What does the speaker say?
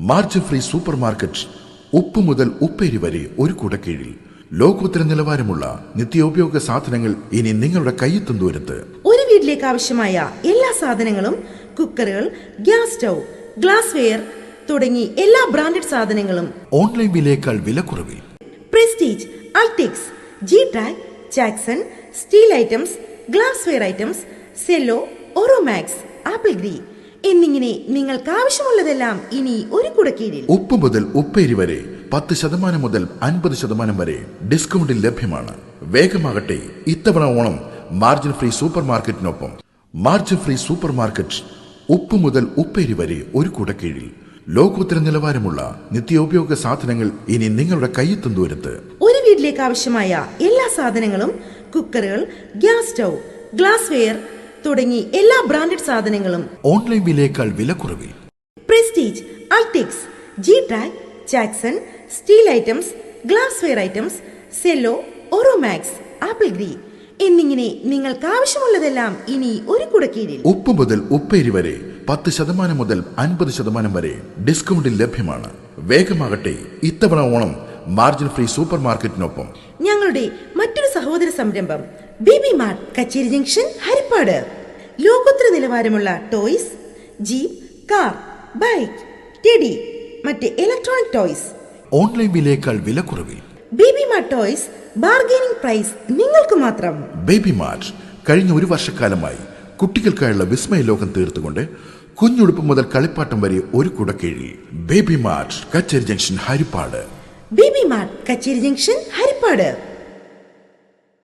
Margin free supermarket. ഉപ്പ് മുതൽ ഉപ്പേരി വരെ ഒരു കുടക്കീഴിൽ ലോകോത്തര നിലവാരമുള്ള നിത്യോപയോഗ സാധനങ്ങൾ ഇനി നിങ്ങളുടെ കയ്യെത്തും ദൂരത്ത്. ഒരു വീട്ടിലേക്ക് ആവശ്യമായ എല്ലാ സാധനങ്ങളും, കുക്കറുകൾ, ഗ്യാസ് സ്റ്റൗ, ഗ്ലാസ് വെയർ തുടങ്ങി എല്ലാ ബ്രാൻഡഡ് സാധനങ്ങളും ഓൺലൈൻ വിലയേക്കാൾ വിലക്കുറവിൽ. പ്രസ്റ്റീജ്, അൾട്ടിക്സ്, G track, Jackson, steel items, glassware items, Cello, ഓറോമാക്സ്, ആപ്പിൾ ഗ്രീ എന്നിങ്ങനെ നിങ്ങൾക്ക് ആവശ്യമുള്ളതെല്ലാം ഇനി ഒരു കുടക്കീഴിൽ. ഉപ്പ് മുതൽ ഉപ്പേരി വരെ 10% മുതൽ 50% വരെ ഡിസ്കൗണ്ടിൽ ലഭ്യമാണ്. വേഗമാകട്ടെ, ഇത്തവണ ഓണം മാർജിൻ ഫ്രീ സൂപ്പർ മാർക്കറ്റിനൊപ്പം. Margin free supermarket. ഉപ്പ് മുതൽ ഉപ്പേരി വരെ ഒരു കുടക്കീഴിൽ ലോകോത്തര നിലവാരമുള്ള നിത്യോപയോഗ സാധനങ്ങൾ ഇനി നിങ്ങളുടെ കയ്യെത്തും ദൂരത്ത്. ഒരു വീട്ടിലേക്ക് ആവശ്യമായ എല്ലാ സാധനങ്ങളും, കുക്കറുകൾ, ഗ്യാസ് സ്റ്റൗ, ഗ്ലാസ് വെയർ തുടങ്ങി എല്ലാ ബ്രാൻഡഡ് സാധനങ്ങളും ഓൺലൈൻ വിലയേക്കാൾ വിലക്കുറവിൽ. പ്രസ്റ്റീജ്, അൾട്ടിക്സ്, G track, Jackson, steel items, glassware items, Cello, ഓറോമാക്സ്, ആപ്പിൾ ഗ്രീ എന്നിങ്ങനെ നിങ്ങൾക്ക് ആവശ്യമുള്ളതെല്ലാം ഇനി ഒരു കുടക്കീഴിൽ. ഉപ്പ് മുതൽ ഉപ്പേരി വരെ 10% മുതൽ 50% വരെ ഡിസ്കൗണ്ടിൽ ലഭ്യമാണ്. വേഗമാകട്ടെ, ഇത്തവണ ഓണം മാർജിൻ ഫ്രീ സൂപ്പർ മാർക്കറ്റിനൊപ്പം. ഞങ്ങളുടെ മറ്റൊരു സഹോദര സംരംഭം baby mart, Kacheri junction, Haripad. ലോകോത്തര നിലവാരമുള്ള toys, jeep, car, bike, teddy, മറ്റ് ഇലക്ട്രോണിക് ടോയ്സ് ഓൺലൈൻ വിലയേക്കാൾ വിലക്കുറവിൽ. Baby mart toys, bargaining price നിങ്ങൾക്ക് മാത്രം. ബേബി മാർട്ട് കഴിഞ്ഞ ഒരു വർഷക്കാലമായി കുട്ടികൾക്കായുള്ള വിസ്മയ ലോകം തീർത്തുകൊണ്ട് കുഞ്ഞുടുപ്പ് മുതൽ കളിപ്പാട്ടം വരെ ഒരു കുടക്കീഴിൽ. Baby mart, Kacheri junction, Harippad. Baby mart, Kacheri junction, Harippad.